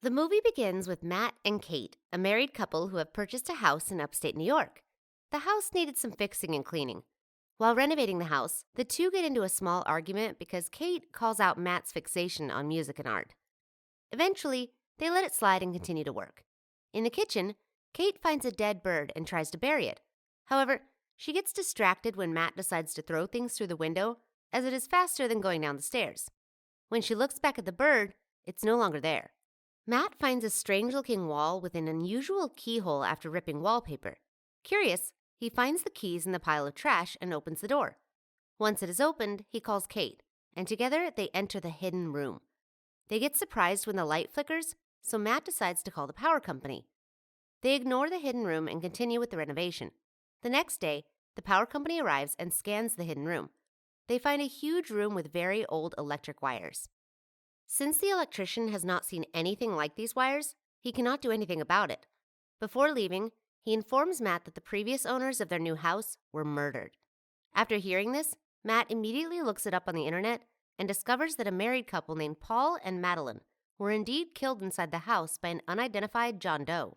The movie begins with Matt and Kate, a married couple who have purchased a house in upstate New York. The house needed some fixing and cleaning. While renovating the house, the two get into a small argument because Kate calls out Matt's fixation on music and art. Eventually, they let it slide and continue to work. In the kitchen, Kate finds a dead bird and tries to bury it. However, she gets distracted when Matt decides to throw things through the window, as it is faster than going down the stairs. When she looks back at the bird, it's no longer there. Matt finds a strange-looking wall with an unusual keyhole after ripping wallpaper. Curious, he finds the keys in the pile of trash and opens the door. Once it is opened, he calls Kate, and together they enter the hidden room. They get surprised when the light flickers, so Matt decides to call the power company. They ignore the hidden room and continue with the renovation. The next day, the power company arrives and scans the hidden room. They find a huge room with very old electric wires. Since the electrician has not seen anything like these wires, he cannot do anything about it. Before leaving, he informs Matt that the previous owners of their new house were murdered. After hearing this, Matt immediately looks it up on the internet and discovers that a married couple named Paul and Madeline were indeed killed inside the house by an unidentified John Doe.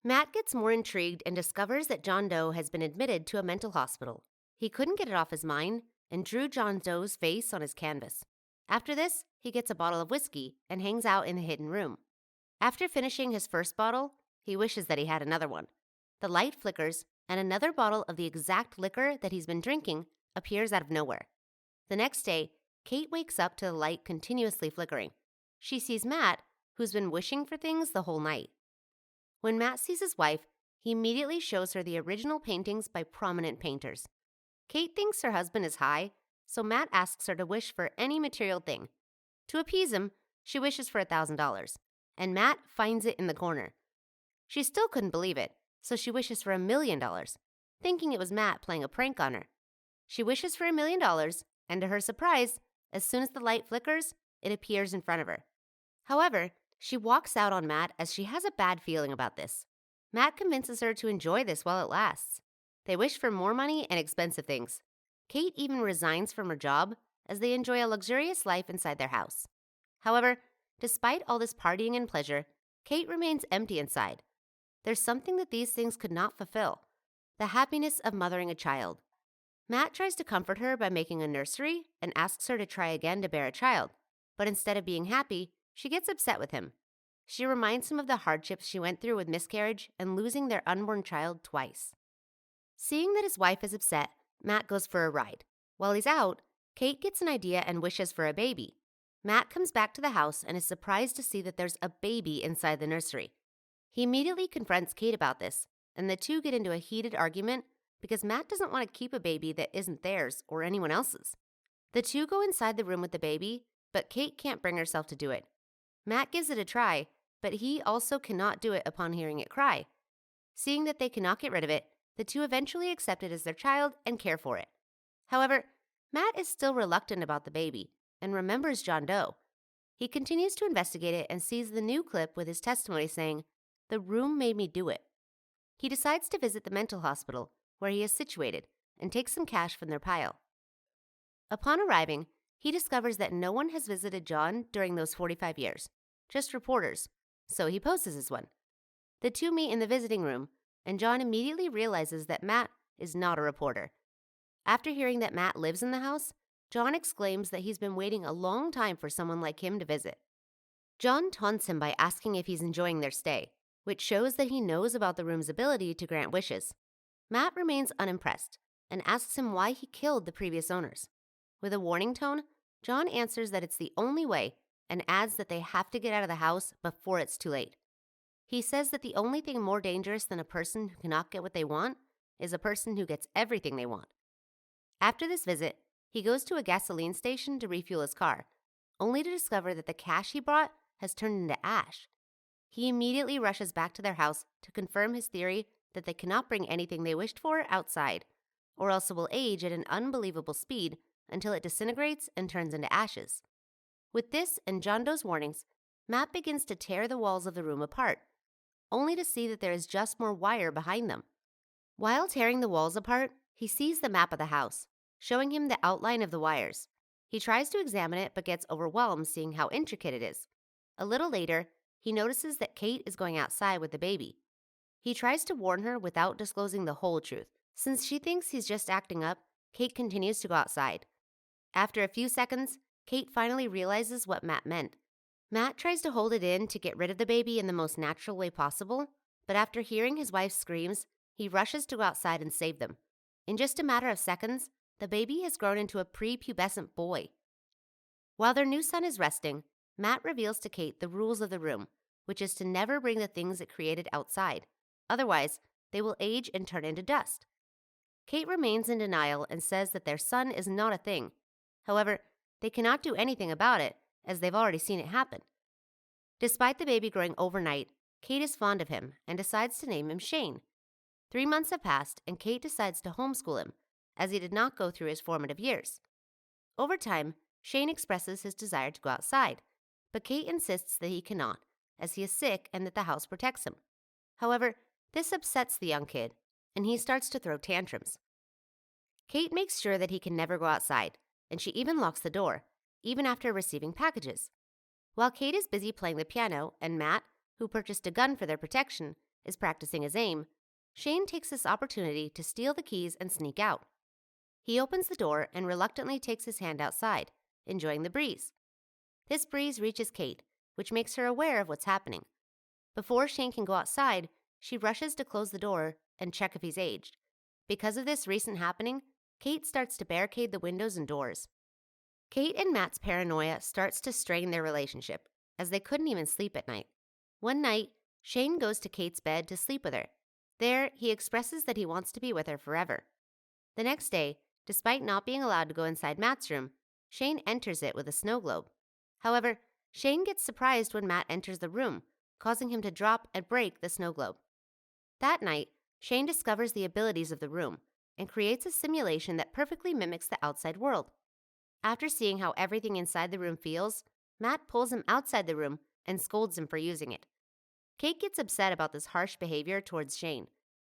Matt gets more intrigued and discovers that John Doe has been admitted to a mental hospital. He couldn't get it off his mind and drew John Doe's face on his canvas. After this, he gets a bottle of whiskey and hangs out in the hidden room. After finishing his first bottle, he wishes that he had another one. The light flickers, and another bottle of the exact liquor that he's been drinking appears out of nowhere. The next day, Kate wakes up to the light continuously flickering. She sees Matt, who's been wishing for things the whole night. When Matt sees his wife, he immediately shows her the original paintings by prominent painters. Kate thinks her husband is high, so Matt asks her to wish for any material thing. To appease him, she wishes for $1,000, and Matt finds it in the corner. She still couldn't believe it, so she wishes for $1,000,000, thinking it was Matt playing a prank on her. She wishes for $1,000,000, and to her surprise, as soon as the light flickers, it appears in front of her. However, she walks out on Matt as she has a bad feeling about this. Matt convinces her to enjoy this while it lasts. They wish for more money and expensive things. Kate even resigns from her job as they enjoy a luxurious life inside their house. However, despite all this partying and pleasure, Kate remains empty inside. There's something that these things could not fulfill: the happiness of mothering a child. Matt tries to comfort her by making a nursery and asks her to try again to bear a child, but instead of being happy, she gets upset with him. She reminds him of the hardships she went through with miscarriage and losing their unborn child twice. Seeing that his wife is upset, Matt goes for a ride. While he's out, Kate gets an idea and wishes for a baby. Matt comes back to the house and is surprised to see that there's a baby inside the nursery. He immediately confronts Kate about this, and the two get into a heated argument because Matt doesn't want to keep a baby that isn't theirs or anyone else's. The two go inside the room with the baby, but Kate can't bring herself to do it. Matt gives it a try, but he also cannot do it upon hearing it cry. Seeing that they cannot get rid of it, the two eventually accept it as their child and care for it. However, Matt is still reluctant about the baby and remembers John Doe. He continues to investigate it and sees the new clip with his testimony saying, "The room made me do it." He decides to visit the mental hospital where he is situated and takes some cash from their pile. Upon arriving, he discovers that no one has visited John during those 45 years, just reporters, so he poses as one. The two meet in the visiting room, and John immediately realizes that Matt is not a reporter. After hearing that Matt lives in the house, John exclaims that he's been waiting a long time for someone like him to visit. John taunts him by asking if he's enjoying their stay, which shows that he knows about the room's ability to grant wishes. Matt remains unimpressed and asks him why he killed the previous owners. With a warning tone, John answers that it's the only way and adds that they have to get out of the house before it's too late. He says that the only thing more dangerous than a person who cannot get what they want is a person who gets everything they want. After this visit, he goes to a gasoline station to refuel his car, only to discover that the cash he brought has turned into ash. He immediately rushes back to their house to confirm his theory that they cannot bring anything they wished for outside, or else it will age at an unbelievable speed until it disintegrates and turns into ashes. With this and John Doe's warnings, Matt begins to tear the walls of the room apart, only to see that there is just more wire behind them. While tearing the walls apart, he sees the map of the house, showing him the outline of the wires. He tries to examine it but gets overwhelmed seeing how intricate it is. A little later, he notices that Kate is going outside with the baby. He tries to warn her without disclosing the whole truth. Since she thinks he's just acting up, Kate continues to go outside. After a few seconds, Kate finally realizes what Matt meant. Matt tries to hold it in to get rid of the baby in the most natural way possible, but after hearing his wife's screams, he rushes to go outside and save them. In just a matter of seconds, the baby has grown into a prepubescent boy. While their new son is resting, Matt reveals to Kate the rules of the room, which is to never bring the things it created outside. Otherwise, they will age and turn into dust. Kate remains in denial and says that their son is not a thing. However, they cannot do anything about it, as they've already seen it happen. Despite the baby growing overnight, Kate is fond of him and decides to name him Shane. 3 months have passed, and Kate decides to homeschool him, as he did not go through his formative years. Over time, Shane expresses his desire to go outside, but Kate insists that he cannot, as he is sick and that the house protects him. However, this upsets the young kid, and he starts to throw tantrums. Kate makes sure that he can never go outside, and she even locks the door, even after receiving packages. While Kate is busy playing the piano and Matt, who purchased a gun for their protection, is practicing his aim, Shane takes this opportunity to steal the keys and sneak out. He opens the door and reluctantly takes his hand outside, enjoying the breeze. This breeze reaches Kate, which makes her aware of what's happening. Before Shane can go outside, she rushes to close the door and check if he's aged. Because of this recent happening, Kate starts to barricade the windows and doors. Kate and Matt's paranoia starts to strain their relationship, as they couldn't even sleep at night. One night, Shane goes to Kate's bed to sleep with her. There, he expresses that he wants to be with her forever. The next day, despite not being allowed to go inside Matt's room, Shane enters it with a snow globe. However, Shane gets surprised when Matt enters the room, causing him to drop and break the snow globe. That night, Shane discovers the abilities of the room and creates a simulation that perfectly mimics the outside world. After seeing how everything inside the room feels, Matt pulls him outside the room and scolds him for using it. Kate gets upset about this harsh behavior towards Shane.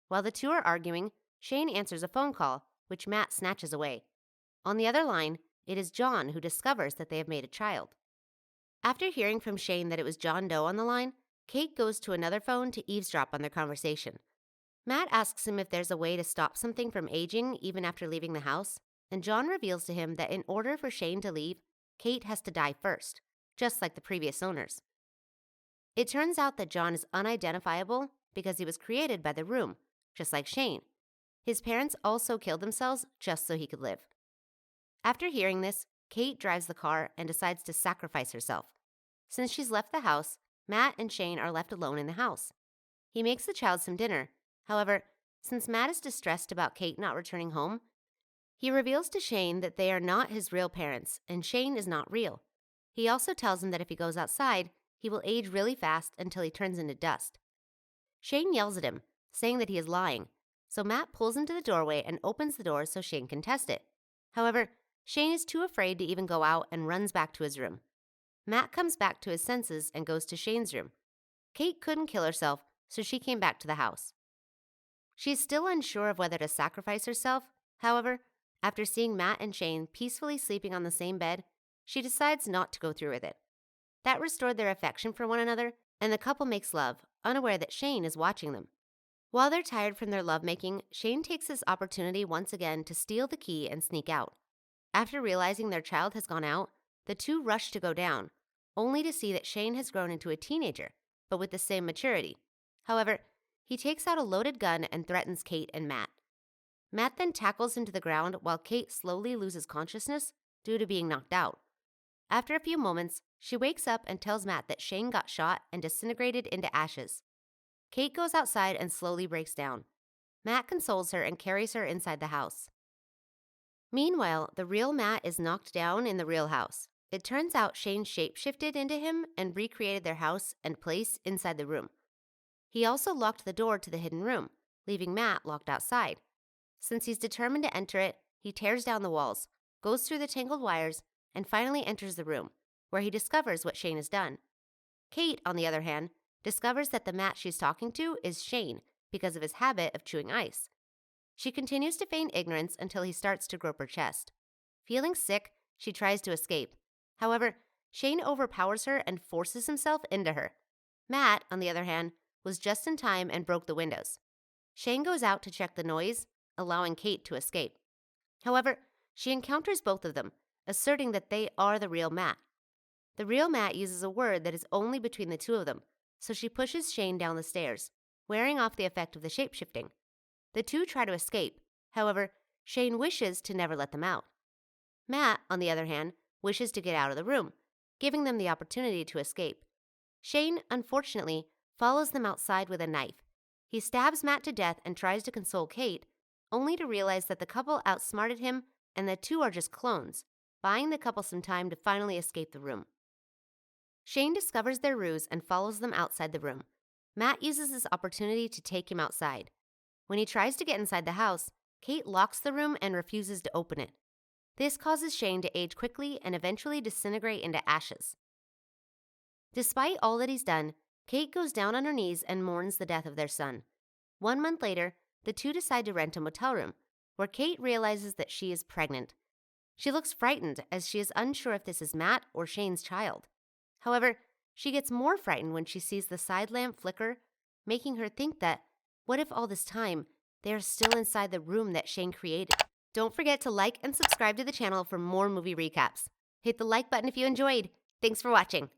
While the two are arguing, Shane answers a phone call, which Matt snatches away. On the other line, it is John who discovers that they have made a child. After hearing from Shane that it was John Doe on the line, Kate goes to another phone to eavesdrop on their conversation. Matt asks him if there's a way to stop something from aging even after leaving the house, and John reveals to him that in order for Shane to leave, Kate has to die first, just like the previous owners. It turns out that John is unidentifiable because he was created by the room, just like Shane. His parents also killed themselves just so he could live. After hearing this, Kate drives the car and decides to sacrifice herself. Since she's left the house, Matt and Shane are left alone in the house. He makes the child some dinner. However, since Matt is distressed about Kate not returning home, he reveals to Shane that they are not his real parents and Shane is not real. He also tells him that if he goes outside, he will age really fast until he turns into dust. Shane yells at him, saying that he is lying, so Matt pulls him to the doorway and opens the door so Shane can test it. However, Shane is too afraid to even go out and runs back to his room. Matt comes back to his senses and goes to Shane's room. Kate couldn't kill herself, so she came back to the house. She's still unsure of whether to sacrifice herself. However, after seeing Matt and Shane peacefully sleeping on the same bed, she decides not to go through with it. That restored their affection for one another, and the couple makes love, unaware that Shane is watching them. While they're tired from their lovemaking, Shane takes this opportunity once again to steal the key and sneak out. After realizing their child has gone out, the two rush to go down, only to see that Shane has grown into a teenager, but with the same maturity. However, he takes out a loaded gun and threatens Kate and Matt. Matt then tackles him to the ground while Kate slowly loses consciousness due to being knocked out. After a few moments, she wakes up and tells Matt that Shane got shot and disintegrated into ashes. Kate goes outside and slowly breaks down. Matt consoles her and carries her inside the house. Meanwhile, the real Matt is knocked down in the real house. It turns out Shane shapeshifted into him and recreated their house and place inside the room. He also locked the door to the hidden room, leaving Matt locked outside. Since he's determined to enter it, he tears down the walls, goes through the tangled wires, and finally enters the room, where he discovers what Shane has done. Kate, on the other hand, discovers that the Matt she's talking to is Shane because of his habit of chewing ice. She continues to feign ignorance until he starts to grope her chest. Feeling sick, she tries to escape. However, Shane overpowers her and forces himself into her. Matt, on the other hand, was just in time and broke the windows. Shane goes out to check the noise, allowing Kate to escape. However, she encounters both of them, asserting that they are the real Matt. The real Matt uses a word that is only between the two of them, so she pushes Shane down the stairs, wearing off the effect of the shapeshifting. The two try to escape. However, Shane wishes to never let them out. Matt, on the other hand, wishes to get out of the room, giving them the opportunity to escape. Shane, unfortunately, follows them outside with a knife. He stabs Matt to death and tries to console Kate, only to realize that the couple outsmarted him and the two are just clones, buying the couple some time to finally escape the room. Shane discovers their ruse and follows them outside the room. Matt uses this opportunity to take him outside. When he tries to get inside the house, Kate locks the room and refuses to open it. This causes Shane to age quickly and eventually disintegrate into ashes. Despite all that he's done, Kate goes down on her knees and mourns the death of their son. 1 month later, the two decide to rent a motel room, where Kate realizes that she is pregnant. She looks frightened as she is unsure if this is Matt or Shane's child. However, she gets more frightened when she sees the side lamp flicker, making her think that, what if all this time, they are still inside the room that Shane created? Don't forget to like and subscribe to the channel for more movie recaps. Hit the like button if you enjoyed. Thanks for watching.